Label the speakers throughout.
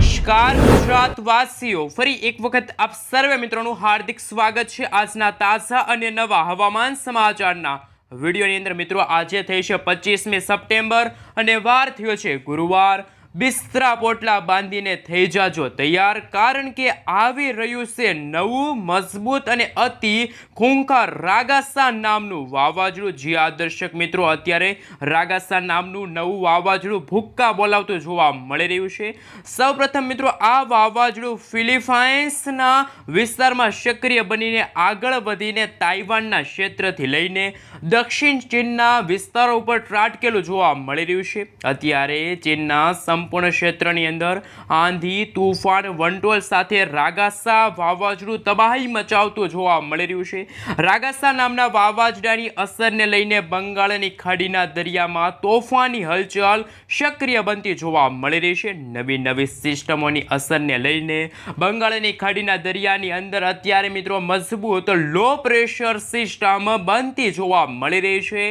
Speaker 1: નમસ્કાર ગુજરાતવાસીઓ, ફરી એક વખત આપ સર્વે મિત્રોનું હાર્દિક સ્વાગત છે આજના તાજા અને નવા હવામાન સમાચારના વિડીયોની અંદર। મિત્રો આજે થઈ છે 25મી સપ્ટેમ્બર અને વાર થયો છે ગુરુવાર। બિસ્તરા પોટલા બાંધીને થઈ જાજો તૈયાર, કારણ કે આવી રહ્યું છે નવું મજબૂત અને અતિ ખૂંખાર રાગાસા નામનું વાવાઝોડું। જી આ દર્શક મિત્રો, અત્યારે રાગાસા નામનું નવું વાવાઝોડું ભૂક્કા બોલાવતું જોવા મળી રહ્યું છે। સૌપ્રથમ મિત્રો, આ વાવાઝોડું ફિલિપાઇન્સના વિસ્તારમાં સક્રિય બનીને આગળ વધીને તાઇવાનના ક્ષેત્રથી લઈને દક્ષિણ ચીનના વિસ્તારો ઉપર ત્રાટકેલું જોવા મળી રહ્યું છે। અત્યારે ચીનના સંપૂર્ણ ક્ષેત્રની અંદર આંધી, તૂફાન, વંટોળ સાથે રાગાસા વાવાઝોડું તબાહી મચાવતું જોવા મળી રહ્યું છે। રાગાસા નામના વાવાઝોડાની અસરને લઈને બંગાળની ખાડીના દરિયામાં તોફાની હલચલ સક્રિય બનતી જોવા મળી રહી છે। નવી સિસ્ટમોની અસરને લઈને બંગાળની ખાડીના દરિયાની અંદર અત્યારે મિત્રો મજબૂત લો પ્રેશર સિસ્ટમ બનતી જોવા મળી રહી છે।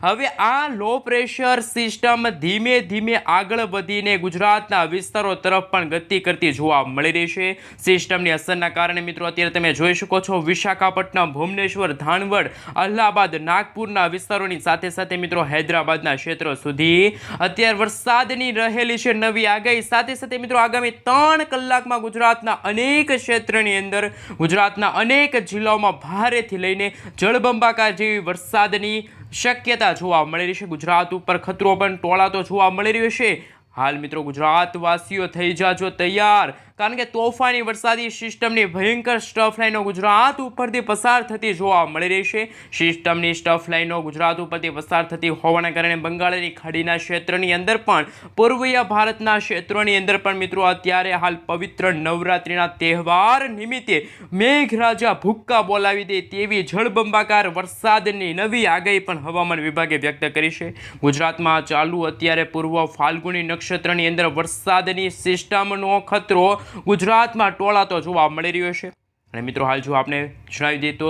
Speaker 1: હવે આ લો પ્રેશર સિસ્ટમ ધીમે ધીમે આગળ વધીને ગુજરાતના વિસ્તારો તરફ પણ ગતિ કરતી જોવા મળી રહી છે। સિસ્ટમની અસરના કારણે મિત્રો અત્યારે તમે જોઈ શકો છો વિશાખાપટ્ટનમ, ભુવનેશ્વર, ધાનવડ, અલ્હાબાદ, નાગપુરના વિસ્તારોની સાથે સાથે મિત્રો હૈદરાબાદના ક્ષેત્રો સુધી અત્યારે વરસાદની રહેલી છે નવી આગાહી। સાથે સાથે મિત્રો આગામી 3 કલાકમાં ગુજરાતના અનેક ક્ષેત્રની અંદર, ગુજરાતના અનેક જિલ્લાઓમાં ભારેથી લઈને જળબંબાકાર જેવી વરસાદની શક્યતા જોવા મળી રહી છે। ગુજરાત ઉપર ખતરો પણ ટોળાતો જોવા મળી રહ્યો છે। હાલ મિત્રો ગુજરાતવાસીઓ થઈ જાજો તૈયાર, કારણ કે તોફાની વરસાદી સિસ્ટમની ભયંકર સ્ટફ લાઇનો ગુજરાત ઉપરથી પસાર થતી જોવા મળી રહી છે। સિસ્ટમની સ્ટફ લાઇનો ગુજરાત ઉપરથી પસાર થતી હોવાના કારણે બંગાળની ખાડીના ક્ષેત્રની અંદર પણ, પૂર્વીય ભારતના ક્ષેત્રોની અંદર પણ મિત્રો અત્યારે હાલ પવિત્ર નવરાત્રિના તહેવાર નિમિત્તે મેઘરાજા ભૂક્કા બોલાવી દે તેવી જળબંબાકાર વરસાદની નવી આગાહી પણ હવામાન વિભાગે વ્યક્ત કરી છે। ગુજરાતમાં ચાલુ અત્યારે પૂર્વ ફાલ્ગુની નક્ષત્રની અંદર વરસાદની સિસ્ટમનો ખતરો ગુજરાતમાં ટોળાતો જોવા મળી રહ્યો છે। અને મિત્રો હાલ જો આપણે જણાવી દઈએ તો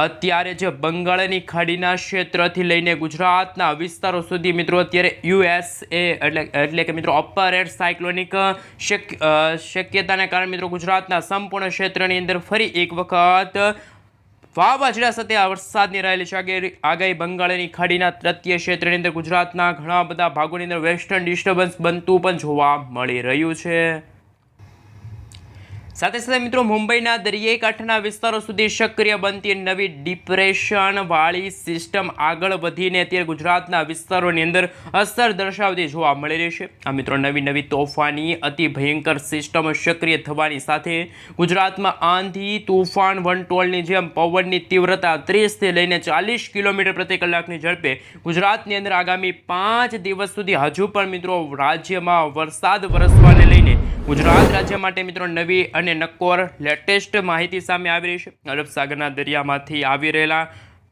Speaker 1: અત્યારે જે બંગાળની ખાડીના ક્ષેત્રથી લઈને ગુજરાતના વિસ્તારો સુધી મિત્રો અત્યારે USA એટલે કે મિત્રો અપર એર સાયક્લોનિક શક્યતાને કારણે મિત્રો ગુજરાતના સંપૂર્ણ ક્ષેત્રની અંદર ફરી એક વખત વાવાઝોડા સાથે આ વરસાદની રહેલી છે આગાહી। બંગાળની ખાડીના તટીય ક્ષેત્રની અંદર ગુજરાતના ઘણા બધા ભાગોની અંદર વેસ્ટર્ન ડિસ્ટર્બન્સ બનતું પણ જોવા મળી રહ્યું છે। સાથે સાથે મિત્રો મુંબઈના દરિયાઈ કાંઠાના વિસ્તારો સુધી સક્રિય બનતી નવી ડિપ્રેશન વાળી સિસ્ટમ આગળ વધીને અત્યારે ગુજરાતના વિસ્તારોની અંદર અસર દર્શાવતી જોવા મળી રહી છે। આ મિત્રો નવી તોફાની અતિ ભયંકર સિસ્ટમ સક્રિય થવાની સાથે ગુજરાતમાં આંધી, તૂફાન, વંટોળની જેમ પવનની તીવ્રતા 30થી લઈને 40 કિલોમીટર પ્રતિ કલાકની ઝડપે ગુજરાતની અંદર આગામી 5 દિવસ સુધી હજુ પણ મિત્રો રાજ્યમાં વરસાદ વરસવાને લઈને ગુજરાત રાજ્ય માટે મિત્રો નવી અને નક્કોર લેટેસ્ટ માહિતી સામે આવી રહી છે। અરબ સાગરના દરિયામાંથી આવી રહેલા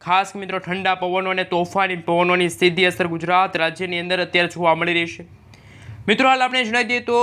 Speaker 1: ખાસ મિત્રો ઠંડા પવનો અને તોફાની પવનોની સીધી અસર ગુજરાત રાજ્યની અંદર અત્યારે જોવા મળી રહી છે। મિત્રો હાલ આપણે જણાવી દઈએ તો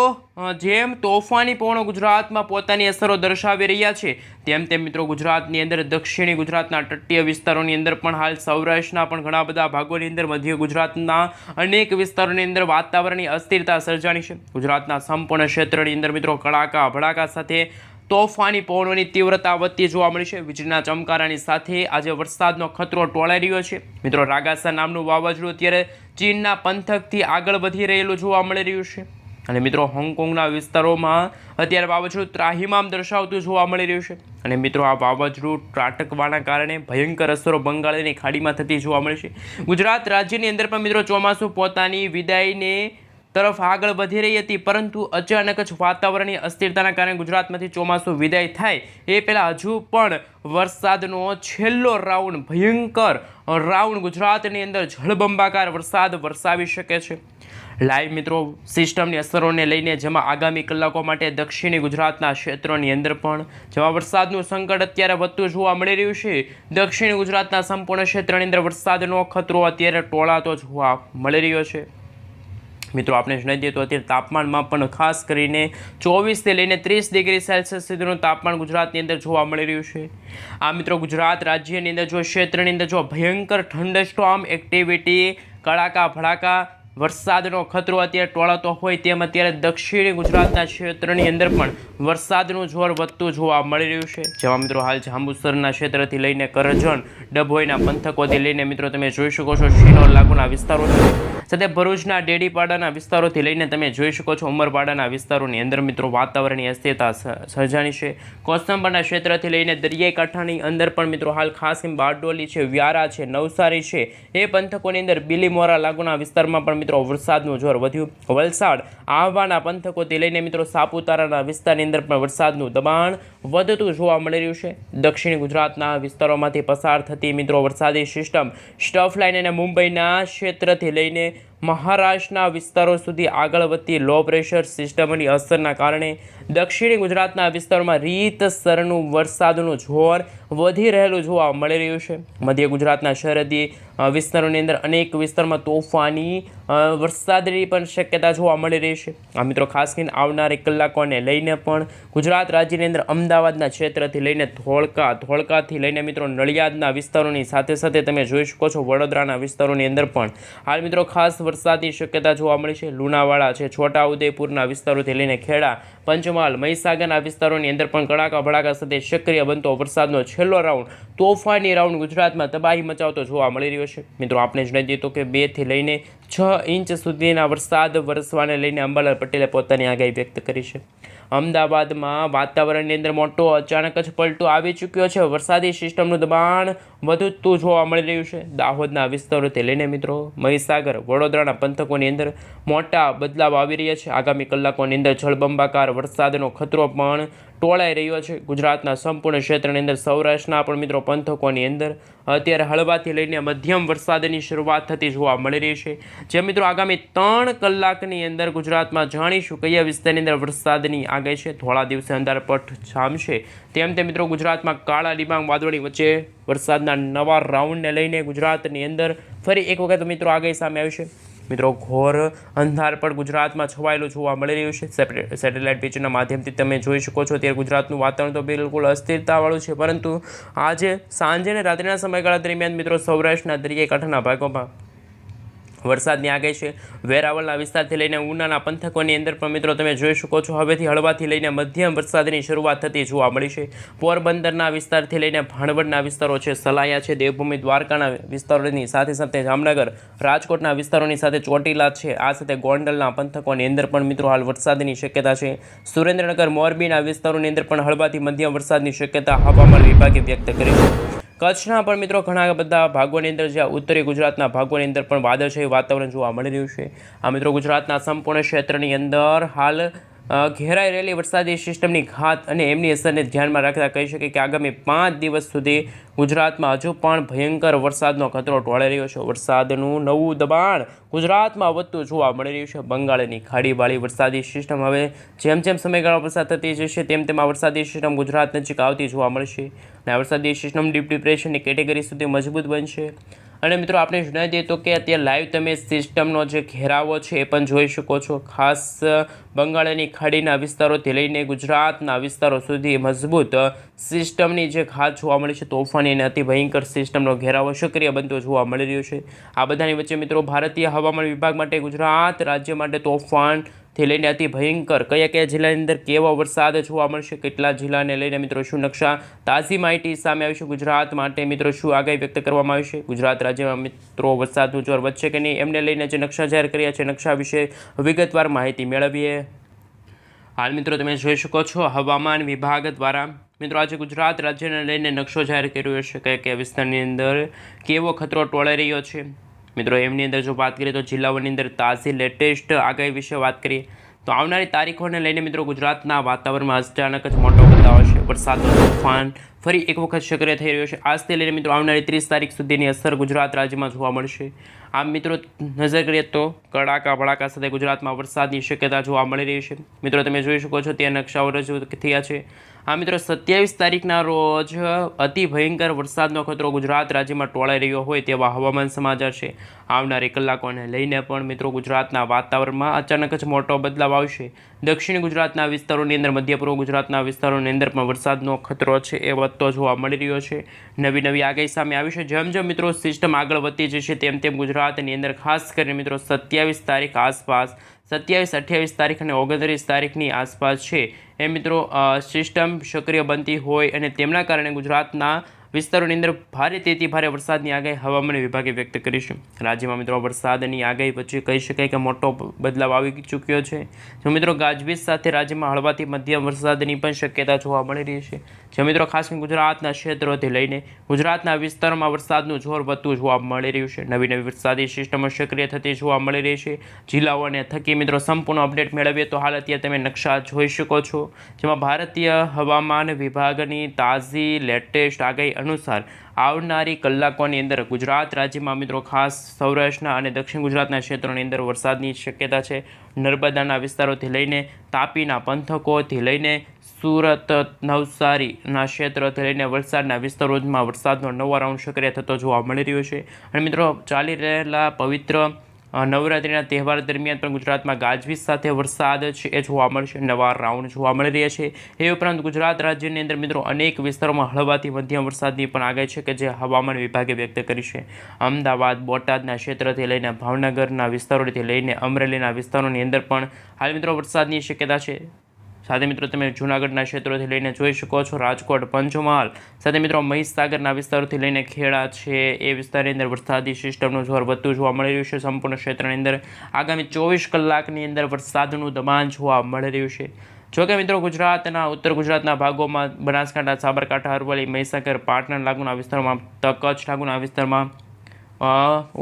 Speaker 1: જેમ તોફાની પવનો ગુજરાતમાં પોતાની અસરો દર્શાવી રહ્યા છે, તેમ મિત્રો ગુજરાતની અંદર દક્ષિણી ગુજરાતના તટીય વિસ્તારોની અંદર પણ હાલ સૌરાષ્ટ્રના પણ ઘણા બધા ભાગોની અંદર, મધ્ય ગુજરાતના અનેક વિસ્તારોની અંદર વાતાવરણની અસ્થિરતા સર્જાણી છે। ગુજરાતના સંપૂર્ણ ક્ષેત્રની અંદર મિત્રો કડાકા ભડાકા સાથે તોફાની પવનોની તીવ્રતા વધતી જોવા મળી છે। વીજળીના ચમકારાની સાથે આજે વરસાદનો ખતરો ટોળાઈ રહ્યો છે। મિત્રો રાગાસા નામનું વાવાઝોડું અત્યારે ચીનના પંથકથી આગળ વધી રહેલું જોવા મળી રહ્યું છે। અને મિત્રો હોંગકોંગના વિસ્તારોમાં અત્યારે વાવાઝોડું ત્રાહિમામ દર્શાવતું જોવા મળી રહ્યું છે। અને મિત્રો આ વાવાઝોડું ત્રાટકવાના કારણે ભયંકર અસરો બંગાળની ખાડીમાં થતી જોવા મળી છે। ગુજરાત રાજ્યની અંદર પણ મિત્રો ચોમાસું પોતાની વિદાયને તરફ આગળ વધી રહી હતી, પરંતુ અચાનક જ વાતાવરણની અસ્થિરતાના કારણે ગુજરાતમાંથી ચોમાસું વિદાય થાય એ પહેલાં હજુ પણ વરસાદનો છેલ્લો રાઉન્ડ, ભયંકર રાઉન્ડ ગુજરાતની અંદર જળબંબાકાર વરસાદ વરસાવી શકે છે। લાઈવ મિત્રો સિસ્ટમની અસરોને લઈને જેમાં આગામી કલાકો માટે દક્ષિણી ગુજરાતના ક્ષેત્રોની અંદર પણ જેમાં વરસાદનું સંકટ અત્યારે વધતું જોવા મળી રહ્યું છે, દક્ષિણ ગુજરાતના સંપૂર્ણ ક્ષેત્રની અંદર વરસાદનો ખતરો અત્યારે ટોળાતો જોવા મળી રહ્યો છે। મિત્રો આપણે જણાવી દઈએ તો અત્યારે તાપમાનમાં પણ ખાસ કરીને 24થી લઈને 30 ડિગ્રી સેલ્સિયસ સુધીનું તાપમાન ગુજરાતની અંદર જોવા મળી રહ્યું છે। આ મિત્રો ગુજરાત રાજ્યની અંદર જો ક્ષેત્રની અંદર જો ભયંકર થંડરસ્ટોર્મ એક્ટિવિટી, કડાકા ભડાકા વરસાદનો ખતરો અત્યારે ટોળાતો હોય તેમ અત્યારે દક્ષિણી ગુજરાતના ક્ષેત્રની અંદર પણ વરસાદનું જોર વધતું જોવા મળી રહ્યું છે, જેમાં મિત્રો હાલ જાંબુસરના ક્ષેત્રથી લઈને કરજણ ડભોઈના પંથકોથી લઈને મિત્રો તમે જોઈ શકો છો શિનોર લાગુના વિસ્તારો છે, સાથે ભરૂચના ડેડીપાડાના વિસ્તારોથી લઈને તમે જોઈ શકો છો ઉમરપાડાના વિસ્તારોની અંદર મિત્રો વાતાવરણની અસ્થિરતા સર્જાણી છે. કોસંબરના ક્ષેત્રથી લઈને દરિયાઈ કાંઠાની અંદર પણ મિત્રો હાલ ખાસ બારડોલી છે, વ્યારા છે, નવસારી છે, એ પંથકોની અંદર બીલીમોરા લાગુના વિસ્તારમાં પણ મિત્રો વરસાદનું જોર વધ્યું. વલસાડ આહવાના પંથકોથી લઈને મિત્રો સાપુતારાના વિસ્તારની અંદર પણ વરસાદનું દબાણ વધતું જોવા મળી રહ્યું છે. દક્ષિણ ગુજરાતના વિસ્તારોમાંથી પસાર થતી મિત્રો વરસાદી સિસ્ટમ સ્ટફ લાઇન અને મુંબઈના ક્ષેત્રથી લઈને મહારાષ્ટ્રના વિસ્તારો સુધી આગળ વધતી લો પ્રેશર સિસ્ટમની અસરના કારણે દક્ષિણી ગુજરાતના વિસ્તારોમાં રીતસરનું વરસાદનું જોર વધી રહેલું જોવા મળી રહ્યું છે. મધ્ય ગુજરાતના સરહદી વિસ્તારોની અંદર અનેક વિસ્તારમાં તોફાની વરસાદની પણ શક્યતા જોવા મળી રહી છે. આ મિત્રો ખાસ કરીને આવનારી કલાકોને લઈને પણ ગુજરાત રાજ્યની અંદર અમદાવાદના ક્ષેત્રથી લઈને ધોળકાથી લઈને મિત્રો નડિયાદના વિસ્તારોની સાથે સાથે તમે જોઈ શકો છો વડોદરાના વિસ્તારોની અંદર પણ હાલ મિત્રો ખાસ વરસાદની શક્યતા જોવા મળી છે. લુણાવાડા છે, છોટાઉદેપુરના વિસ્તારોથી લઈને ખેડા, પંચમહાલ, મહીસાગરના વિસ્તારોની અંદર પણ કડાકા ભડાકા સાથે સક્રિય બનતો વરસાદનો છેલ્લો રાઉન્ડ, તોફાની રાઉન્ડ ગુજરાતમાં તબાહી મચાવતો જોવા મળી રહ્યો છે. મિત્રો આપણે જણાવી દઈએ તો કે 2 થી લઈને 6 ઇંચ સુધીના વરસાદ વરસવાને લઈને અંબાલાલ પટેલે પોતાની આગાહી વ્યક્ત કરી છે. અમદાવાદમાં વાતાવરણની અંદર મોટો અચાનક જ પલટો આવી ચૂક્યો છે. વરસાદી સિસ્ટમનું દબાણ વધતું જોવા મળી રહ્યું છે. દાહોદના વિસ્તારોથી લઈને મિત્રો મહીસાગર, વડોદરાના પંથકોની અંદર મોટા બદલાવ આવી રહ્યા છે. આગામી કલાકોની અંદર જળબંબાકાર વરસાદનો ખતરો પણ ટોળાઈ રહ્યો છે. ગુજરાતના સંપૂર્ણ ક્ષેત્રની અંદર સૌરાષ્ટ્રના પણ મિત્રો પંથકોની અંદર અત્યારે હળવાથી લઈને મધ્યમ વરસાદની શરૂઆત થતી જોવા મળી રહી છે. જે મિત્રો આગામી 3 કલાકની અંદર ગુજરાતમાં જાણીશું કયા વિસ્તારની અંદર વરસાદની આગાહી છે. થોડા દિવસે અંધારપટ જામશે તેમ મિત્રો ગુજરાતમાં કાળા ડિબાંગ વાદળની વચ્ચે વરસાદના નવા રાઉન્ડને લઈને ગુજરાતની અંદર ફરી એક વખત મિત્રો આગાહી સામે આવી છે. મિત્રો ઘોર અંધારપટ ગુજરાતમાં છવાયેલું જોવા મળી રહ્યું છે. સેટેલાઇટ પિક્ચરના માધ્યમથી તમે જોઈ શકો છો ત્યારે ગુજરાતનું વાતાવરણ તો બિલકુલ અસ્થિરતાવાળું છે, પરંતુ આજે સાંજે અને રાત્રિના સમયગાળા દરમિયાન મિત્રો સૌરાષ્ટ્રના દરિયાઈ કાંઠાના ભાગોમાં વરસાદની આગાહી છે. વેરાવળના વિસ્તારથી લઈને ઉનાના પંથકોની અંદર પણ મિત્રો તમે જોઈ શકો છો હવેથી હળવાથી લઈને મધ્યમ વરસાદની શરૂઆત થતી જોવા મળી છે. પોરબંદરના વિસ્તારથી લઈને ભાણવડના વિસ્તારો છે, સલાયા છે, દેવભૂમિ દ્વારકાના વિસ્તારોની સાથે સાથે જામનગર, રાજકોટના વિસ્તારોની સાથે ચોટીલા છે, આ સાથે ગોંડલના પંથકોની અંદર પણ મિત્રો હાલ વરસાદની શક્યતા છે. સુરેન્દ્રનગર, મોરબીના વિસ્તારોની અંદર પણ હળવાથી મધ્યમ વરસાદની શક્યતા હવામાન વિભાગે વ્યક્ત કરી છે. કચ્છના પણ મિત્રો ઘણા બધા ભાગોની અંદર જ્યાં ઉત્તરી ગુજરાતના ભાગોની અંદર પણ વાદળછાયું વાતાવરણ જોવા મળી રહ્યું છે. આ મિત્રો ગુજરાતના સંપૂર્ણ ક્ષેત્રની અંદર હાલ ઘેરાઈ રહેલી વરસાદી સિસ્ટમની ઘાત અને એમની અસરને ધ્યાનમાં રાખતા કહી શકાય કે આગામી 5 દિવસ સુધી ગુજરાતમાં હજુ પણ ભયંકર વરસાદનો ખતરો ટોળાઈ રહ્યો છે. વરસાદનું નવું દબાણ ગુજરાતમાં વધતું જોવા મળી રહ્યું છે. બંગાળની ખાડીવાળી વરસાદી સિસ્ટમ હવે જેમ જેમ સમયગાળો પસાર થતી જશે તેમ તેમ આ વરસાદી સિસ્ટમ ગુજરાત નજીક આવતી જોવા મળશે અને આ વરસાદી સિસ્ટમ ડીપ ડિપ્રેશનની કેટેગરી સુધી મજબૂત બનશે. અને મિત્રો આપણે જણાવી દઈએ તો કે અત્યારે લાઈવ તમે સિસ્ટમનો જે ઘેરાવો છે એ પણ જોઈ શકો છો. ખાસ બંગાળની ખાડીના વિસ્તારોથી લઈને ગુજરાતના વિસ્તારો સુધી મજબૂત સિસ્ટમની જે ઘાત જોવા મળી છે. તોફાની અને અતિ ભયંકર સિસ્ટમનો ઘેરાવો સક્રિય બનતો જોવા મળી રહ્યો છે. આ બધાની વચ્ચે મિત્રો ભારતીય હવામાન વિભાગ માટે ગુજરાત રાજ્ય માટે તોફાનથી લઈને અતિ ભયંકર કયા જિલ્લાની અંદર કેવો વરસાદ જોવા મળશે, કેટલા જિલ્લાને લઈને મિત્રો શું નકશા તાજી માહિતી સામે આવી છે, ગુજરાત માટે મિત્રો શું આગાહી વ્યક્ત કરવામાં આવી છે, ગુજરાત રાજ્યમાં મિત્રો વરસાદનું જોર વધશે કે નહીં, એમને લઈને જે નકશા જાહેર કર્યા છે નકશા વિશે વિગતવાર માહિતી મેળવીએ. હાલ મિત્રો તમે જોઈ શકો છો હવામાન વિભાગ દ્વારા મિત્રો આજે ગુજરાત રાજ્યને લઈને નકશો જાહેર કર્યો છે કયા વિસ્તારની અંદર કેવો ખતરો ટોળાઈ રહ્યો છે. મિત્રો એમની અંદર જો વાત કરીએ તો જિલ્લાઓની અંદર તાજી લેટેસ્ટ આગાહી વિશે વાત કરીએ તો આવનારી તારીખોને લઈને મિત્રો ગુજરાતના વાતાવરણમાં અચાનક જ મોટો બદલાવ છે. વરસાદનું તોફાન ફરી એક વખત સક્રિય થઈ રહ્યો છે. આજથી લઈને મિત્રો આવનારી 30 તારીખ સુધીની અસર ગુજરાત રાજ્યમાં જોવા મળશે. આમ મિત્રો નજર કરીએ તો કડાકા ભડાકા સાથે ગુજરાતમાં વરસાદની શક્યતા જોવા મળી રહી છે. મિત્રો તમે જોઈ શકો છો ત્યાં નકશાઓ રજૂ થયા છે. આ મિત્રો 27 તારીખના રોજ અતિ ભયંકર વરસાદનો ખતરો ગુજરાત રાજ્યમાં ટોળાઈ રહ્યો હોય તેવા હવામાન સમાચાર છે. આવનારી કલાકોને લઈને પણ મિત્રો ગુજરાતના વાતાવરણમાં અચાનક જ મોટો બદલાવ આવશે. દક્ષિણ ગુજરાતના વિસ્તારોની અંદર, મધ્ય પૂર્વ ગુજરાતના વિસ્તારોની અંદર પણ વરસાદનો ખતરો છે એ વધતો જોવા મળી રહ્યો છે. નવી નવી આગાહી સામે આવી છે. જેમ જેમ મિત્રો સિસ્ટમ આગળ વધતી જશે તેમ તેમ ગુજરાતની અંદર ખાસ કરીને મિત્રો 27 તારીખ આસપાસ 27, 28 તારીખ અને 29 તારીખની આસપાસ છે એ મિત્રો સિસ્ટમ સક્રિય બનતી હોય અને તેમના કારણે ગુજરાતના વિસ્તારોની અંદર ભારેથી ભારે વરસાદની આગાહી હવામાન વિભાગે વ્યક્ત કરી છે. રાજ્યમાં મિત્રો વરસાદની આગાહી વચ્ચે કહી શકાય કે મોટો બદલાવ આવી ચૂક્યો છે. જો મિત્રો ગાજવીજ સાથે રાજ્યમાં હળવાથી મધ્યમ વરસાદની પણ શક્યતા જોવા મળી રહી છે. જે મિત્રો ખાસ કરીને ગુજરાતના ક્ષેત્રોથી લઈને ગુજરાતના વિસ્તારોમાં વરસાદનું જોર વધતું જોવા મળી રહ્યું છે. નવી નવી વરસાદી સિસ્ટમો સક્રિય થતી જોવા મળી રહી છે. જિલ્લાઓને થકી મિત્રો સંપૂર્ણ અપડેટ મેળવીએ તો હાલ અત્યારે તમે નકશા જોઈ શકો છો, જેમાં ભારતીય હવામાન વિભાગની તાજી લેટેસ્ટ આગાહી અનુસાર આવનારી કલાકોની અંદર ગુજરાત રાજ્યમાં મિત્રો ખાસ સૌરાષ્ટ્રના અને દક્ષિણ ગુજરાતના ક્ષેત્રોની અંદર વરસાદની શક્યતા છે. નર્મદાના વિસ્તારોથી લઈને તાપીના પંથકોથી લઈને સુરત નવસારીના ક્ષેત્રોથી લઈને વલસાડના વિસ્તારોમાં વરસાદનો નવો રાઉન્ડ સક્રિય થતો જોવા મળી રહ્યો છે. અને મિત્રો ચાલી રહેલા પવિત્ર નવરાત્રિના તહેવાર દરમિયાન પણ ગુજરાતમાં ગાજવીજ સાથે વરસાદ છે એ જોવા મળશે. નવા રાઉન્ડ જોવા મળી રહ્યા છે. એ ઉપરાંત ગુજરાત રાજ્યની અંદર મિત્રો અનેક વિસ્તારોમાં હળવાથી મધ્યમ વરસાદની પણ આગાહી છે કે જે હવામાન વિભાગે વ્યક્ત કરી છે. અમદાવાદ બોટાદના ક્ષેત્રથી લઈને ભાવનગરના વિસ્તારોથી લઈને અમરેલીના વિસ્તારોની અંદર પણ હાલ મિત્રો વરસાદની શક્યતા છે. સાથે મિત્રો તમે જૂનાગઢના ક્ષેત્રોથી લઈને જોઈ શકો છો, રાજકોટ, પંચમહાલ સાથે મિત્રો મહીસાગરના વિસ્તારોથી લઈને ખેડા છે એ વિસ્તારની અંદર વરસાદી સિસ્ટમનું જોર વધતું જોવા મળી રહ્યું છે. સંપૂર્ણ ક્ષેત્રની અંદર આગામી 24 કલાકની અંદર વરસાદનું દબાણ જોવા મળી રહ્યું છે. જોકે મિત્રો ગુજરાતના ઉત્તર ગુજરાતના ભાગોમાં બનાસકાંઠા, સાબરકાંઠા, અરવલ્લી, મહીસાગર, પાટણ લાગુના વિસ્તારોમાં, કચ્છ લાગુના વિસ્તારમાં,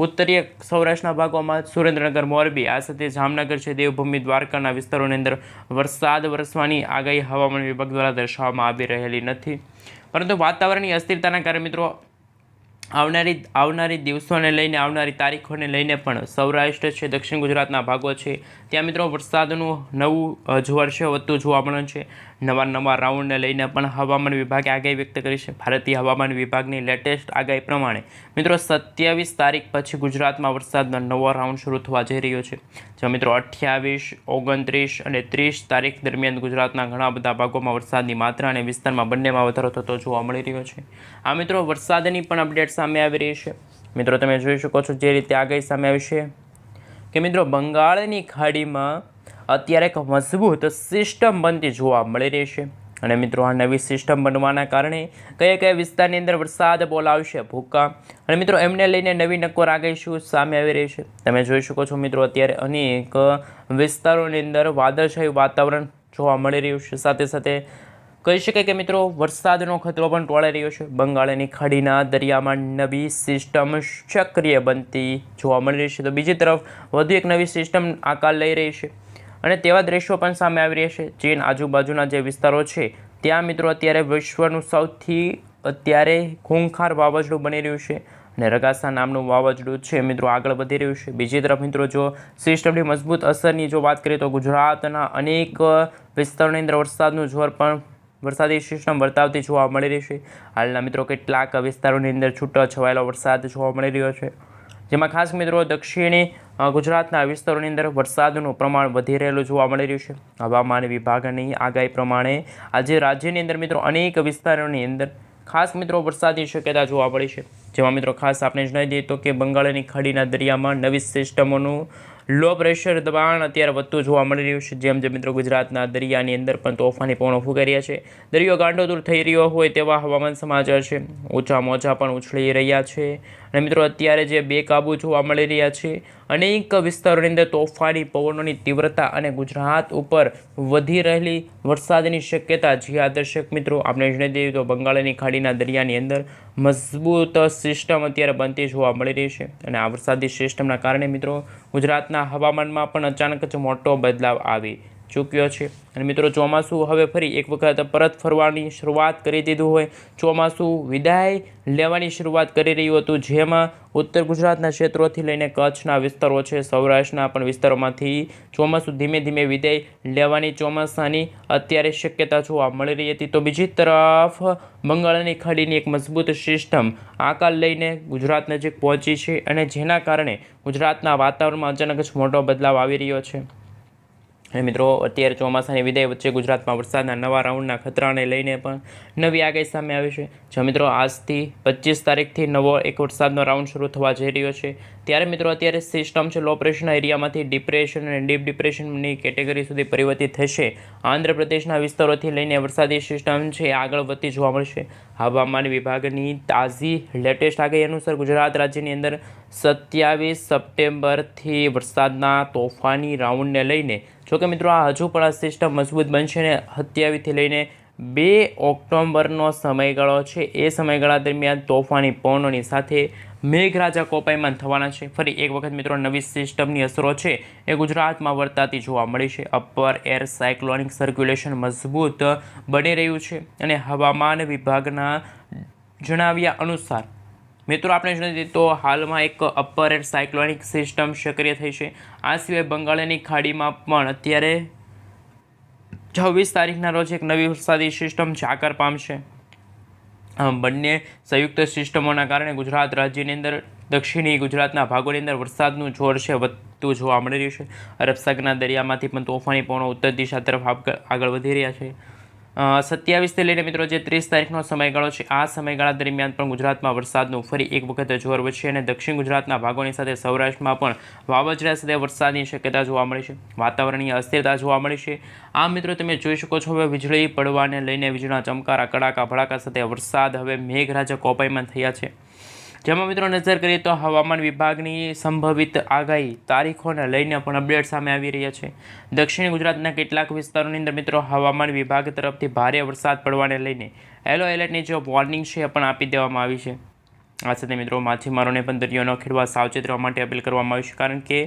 Speaker 1: ઉત્તરીય સૌરાષ્ટ્રના ભાગોમાં સુરેન્દ્રનગર, મોરબી આ સાથે જામનગર છે, દેવભૂમિ, દ્વારકાના વિસ્તારોની અંદર વરસાદ વરસવાની આગાહી હવામાન વિભાગ દ્વારા દર્શાવવામાં આવી રહેલી નથી. પરંતુ વાતાવરણની અસ્થિરતાના કારણે મિત્રો આવનારી દિવસોને લઈને આવનારી તારીખોને લઈને પણ સૌરાષ્ટ્ર છે, દક્ષિણ ગુજરાતના ભાગો છે ત્યાં મિત્રો વરસાદનું નવું જોર છે વધતું જોવા મળે છે. નવા રાઉન્ડને લઈને પણ હવામાન વિભાગે આગાહી વ્યક્ત કરી છે. ભારતીય હવામાન વિભાગની લેટેસ્ટ આગાહી પ્રમાણે મિત્રો 27 તારીખ પછી ગુજરાતમાં વરસાદનો નવો રાઉન્ડ શરૂ થવા જઈ રહ્યો છે. જો મિત્રો 28, 29 અને 30 તારીખ દરમિયાન ગુજરાતના ઘણા બધા ભાગોમાં વરસાદની માત્રા અને વિસ્તારમાં બંનેમાં વધારો થતો જોવા મળી રહ્યો છે. આ મિત્રો વરસાદની પણ અપડેટ સામે આવી રહી છે. મિત્રો તમે જોઈ શકો છો જે રીતે આગાહી સામે આવી છે કે મિત્રો બંગાળની ખાડીમાં અત્યારે એક મજબૂત સિસ્ટમ બનતી જોવા મળી રહી છે. અને મિત્રો આ નવી સિસ્ટમ બનવાના કારણે કયા વિસ્તારની અંદર વરસાદ બોલાવશે, ભૂકા અને મિત્રો એમને લઈને નવી નક્કોર આગાહી શું સામે આવી રહી છે. તમે જોઈ શકો છો મિત્રો અત્યારે અનેક વિસ્તારોની અંદર વાદળછાયું વાતાવરણ જોવા મળી રહ્યું છે. સાથે સાથે કહી શકાય કે મિત્રો વરસાદનો ખતરો પણ ટોળાઈ રહ્યો છે. બંગાળની ખાડીના દરિયામાં નવી સિસ્ટમ સક્રિય બનતી જોવા મળી રહી છે. તો બીજી તરફ વધુ એક નવી સિસ્ટમ આકાર લઈ રહી છે અને તેવા દ્રશ્યો પણ સામે આવી રહ્યા છે. ચીન આજુબાજુના જે વિસ્તારો છે ત્યાં મિત્રો અત્યારે વિશ્વનું સૌથી અત્યારે ખૂંખાર વાવાઝોડું બની રહ્યું છે અને રગાસા નામનું વાવાઝોડું છે મિત્રો આગળ વધી રહ્યું છે. બીજી તરફ મિત્રો જો સિસ્ટમની મજબૂત અસરની જો વાત કરીએ તો ગુજરાતના અનેક વિસ્તારોની અંદર વરસાદનું જોર પણ વરસાદી સિસ્ટમ વર્તાવતી જોવા મળી રહી છે. હાલના મિત્રો કેટલાક વિસ્તારોની અંદર છૂટો છવાયેલો વરસાદ જોવા મળી રહ્યો છે, જેમાં ખાસ મિત્રો દક્ષિણી ગુજરાતના વિસ્તારોની અંદર વરસાદનું પ્રમાણ વધી રહેલું જોવા મળી રહ્યું છે. હવામાન વિભાગની આગાહી પ્રમાણે આજે રાજ્યની અંદર મિત્રો અનેક વિસ્તારોની અંદર ખાસ મિત્રો વરસાદની શક્યતા જોવા મળી છે. જેમાં મિત્રો ખાસ આપણે જણાવી દઈએ તો કે બંગાળની ખાડીના દરિયામાં નવી સિસ્ટમોનું લો પ્રેશર દબાણ અત્યારે વધતું જોવા મળી રહ્યું છે. જેમ જેમ મિત્રો ગુજરાતના દરિયાની અંદર પણ તોફાની પવનો ફૂંકાઈ રહ્યા છે, દરિયો ગાંડોતુર થઈ રહ્યો હોય તેવા હવામાન સમાચાર છે. ઊંચા મોજા પણ ઉછળી રહ્યા છે અને મિત્રો અત્યારે જે બેકાબૂ જોવા મળી રહ્યા છે અનેક વિસ્તારોની અંદર તોફાની પવનોની તીવ્રતા અને ગુજરાત ઉપર વધી રહેલી વરસાદની શક્યતા. જે આ દર્શક મિત્રો આપણે જણાવી દઈએ તો બંગાળની ખાડીના દરિયાની અંદર મજબૂત સિસ્ટમ અત્યારે બનતી જોવા મળી રહી છે અને આ વરસાદી સિસ્ટમના કારણે મિત્રો ગુજરાતના હવામાનમાં પણ અચાનક જ મોટો બદલાવ આવી ચૂક્યો છે. અને મિત્રો ચોમાસું હવે ફરી એક વખત પરત ફરવાની શરૂઆત કરી દીધું હોય, ચોમાસું વિદાય લેવાની શરૂઆત કરી રહ્યું હતું, જેમાં ઉત્તર ગુજરાતના ક્ષેત્રોથી લઈને કચ્છના વિસ્તારો છે, સૌરાષ્ટ્રના પણ વિસ્તારોમાંથી ચોમાસું ધીમે ધીમે વિદાય લેવાની ચોમાસાની અત્યારે શક્યતા જોવા મળી રહી હતી. તો બીજી તરફ બંગાળની ખાડીની એક મજબૂત સિસ્ટમ આકાર લઈને ગુજરાત નજીક પહોંચી છે અને જેના કારણે ગુજરાતના વાતાવરણમાં અચાનક જ મોટો બદલાવ આવી રહ્યો છે. અને મિત્રો અત્યારે ચોમાસાની વિદાય વચ્ચે ગુજરાતમાં વરસાદના નવા રાઉન્ડના ખતરાને લઈને પણ નવી આગાહી સામે આવી છે. જો મિત્રો આજથી 25 તારીખથી નવો એક વરસાદનો રાઉન્ડ શરૂ થવા જઈ રહ્યો છે. ત્યારે મિત્રો અત્યારે સિસ્ટમ છે લો પ્રેશરના એરિયામાંથી ડિપ્રેશન અને ડીપ ડિપ્રેશનની કેટેગરી સુધી પરિવર્તિત થશે. આંધ્રપ્રદેશના વિસ્તારોથી લઈને વરસાદી સિસ્ટમ છે આગળ વધતી જોવા મળશે. હવામાન વિભાગની તાજી લેટેસ્ટ આગાહી અનુસાર ગુજરાત રાજ્યની અંદર 27 સપ્ટેમ્બરથી વરસાદના તોફાની રાઉન્ડને લઈને, જોકે મિત્રો આ હજુ પણ આ સિસ્ટમ મજબૂત બનશે ને 27થી લઈને 2 ઓક્ટોબરનો સમયગાળો છે. એ સમયગાળા દરમિયાન તોફાની પવનોની સાથે મેઘરાજા કોપાયમાન થવાના છે. ફરી એક વખત મિત્રો નવી સિસ્ટમની અસરો છે એ ગુજરાતમાં વર્તાતી જોવા મળી છે. અપર એર સાયક્લોનિક સર્ક્યુલેશન મજબૂત બની રહ્યું છે અને હવામાન વિભાગના જણાવ્યા અનુસાર મિત્રો આપણે જોઈએ તો હાલમાં એક અપર એર સાયક્લોનિક સિસ્ટમ સક્રિય થઈ છે. આ સિવાય બંગાળની ખાડીમાં પણ અત્યારે 26 તારીખના રોજ એક નવી વરસાદી સિસ્ટમ આકાર પામશે. બંને સંયુક્ત સિસ્ટમોના કારણે ગુજરાત રાજ્યની અંદર દક્ષિણી ગુજરાતના ભાગોની અંદર વરસાદનું જોર છે વધતું જોવા મળી રહ્યું છે. અરબ સાગરના દરિયામાંથી પણ તોફાની પવનો ઉત્તર દિશા તરફ આગળ વધી રહ્યા છે. 27થી લઈને મિત્રો જે 30 તારીખનો સમયગાળો છે, આ સમયગાળા દરમિયાન પણ ગુજરાતમાં વરસાદનું ફરી એક વખત જોર વધશે અને દક્ષિણ ગુજરાતના ભાગોની સાથે સૌરાષ્ટ્રમાં પણ વાવાઝોડા સાથે વરસાદની શક્યતા જોવા મળી છે. વાતાવરણીય અસ્થિરતા જોવા મળી છે. આ મિત્રો તમે જોઈ શકો છો હવે વીજળી પડવાને લઈને વીજળીના ચમકારા કડાકા ભડાકા સાથે વરસાદ હવે મેઘરાજા કોપાયમાન થયા છે. જેમાં મિત્રો નજર કરીએ તો હવામાન વિભાગની સંભવિત આગાહી તારીખોને લઈને પણ અપડેટ સામે આવી રહ્યા છે. દક્ષિણ ગુજરાતના કેટલાક વિસ્તારોની અંદર મિત્રો હવામાન વિભાગ તરફથી ભારે વરસાદ પડવાને લઈને યલો એલર્ટની જે વોર્નિંગ છે એ પણ આપી દેવામાં આવી છે. આ સાથે મિત્રો માછીમારોને પણ દરિયો ન ખેડવા સાવચેત રહેવા માટે અપીલ કરવામાં આવી છે, કારણ કે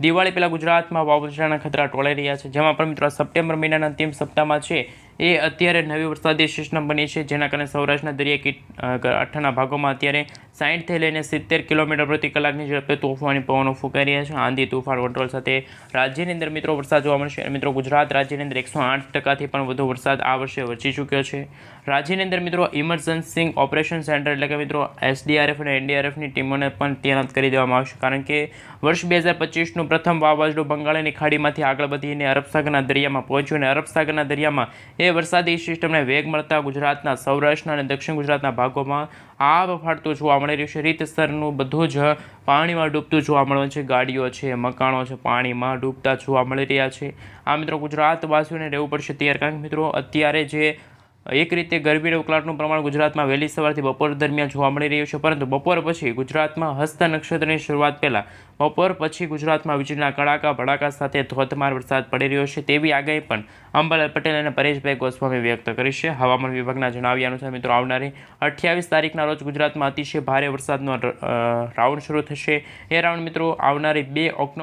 Speaker 1: દિવાળી પહેલાં ગુજરાતમાં વાવાઝોડાના ખતરા ટોળાઈ રહ્યા છે. જેમાં પણ મિત્રો સપ્ટેમ્બર મહિનાના અંતિમ સપ્તાહમાં છે એ અત્યારે નવી વરસાદી સિસ્ટમ બની છે, જેના કારણે સૌરાષ્ટ્રના દરિયા કાંઠાના ભાગોમાં અત્યારે 60થી લઈને 70 કિલોમીટર પ્રતિ કલાકની ઝડપે તોફાની પવનો ફૂંકાઈ રહ્યા છે. આંધી તુફાન વંટોળ સાથે રાજ્યની અંદર મિત્રો વરસાદ જોવા મળશે. અને મિત્રો ગુજરાત રાજ્યની અંદર 108%થી પણ વધુ વરસાદ આ વર્ષે વરસી ચૂક્યો છે. રાજ્યની અંદર મિત્રો ઇમરજન્સી ઓપરેશન સેન્ટર એટલે કે મિત્રો SDRF અને NDRFની ટીમોને પણ તૈનાત કરી દેવામાં આવશે, કારણ કે વર્ષ 2025નું પ્રથમ વાવાઝોડું બંગાળની ખાડીમાંથી આગળ વધીને અરબ સાગરના દરિયામાં પહોંચ્યું અને અરબ સાગરના દરિયામાં એ વરસાદી સિસ્ટમને વેગ મળતા ગુજરાતના સૌરાષ્ટ્રના અને દક્ષિણ ગુજરાતના ભાગોમાં આબ ફાટતું જોવા મળી રહ્યું છે. રીતસરનું બધું જ પાણીમાં ડૂબતું જોવા મળે છે. ગાડીઓ છે, મકાનો છે, પાણીમાં ડૂબતા જોવા મળી રહ્યા છે. આ મિત્રો ગુજરાતવાસીઓને રહેવું પડશે તૈયાર, કારણ કે મિત્રો અત્યારે જે એક રીતે ગરમી અને ઉકળાટનું પ્રમાણ ગુજરાતમાં વહેલી સવારથી બપોર દરમિયાન જોવા મળી રહ્યું છે, પરંતુ બપોર પછી ગુજરાતમાં હસ્ત નક્ષત્રની શરૂઆત પહેલાં બપોર પછી ગુજરાતમાં વીજળીના કડાકા ભડાકા સાથે ધોધમાર વરસાદ પડી રહ્યો છે તેવી આગાહી પણ અંબાલાલ પટેલ અને પરેશભાઈ ગોસ્વામી વ્યક્ત કરી છે. હવામાન વિભાગના જણાવ્યા અનુસાર મિત્રો આવનારી 28 તારીખના રોજ ગુજરાતમાં અતિશય ભારે વરસાદનો રાઉન્ડ શરૂ થશે. એ રાઉન્ડ મિત્રો આવનારી 2 ઓક્ટોબર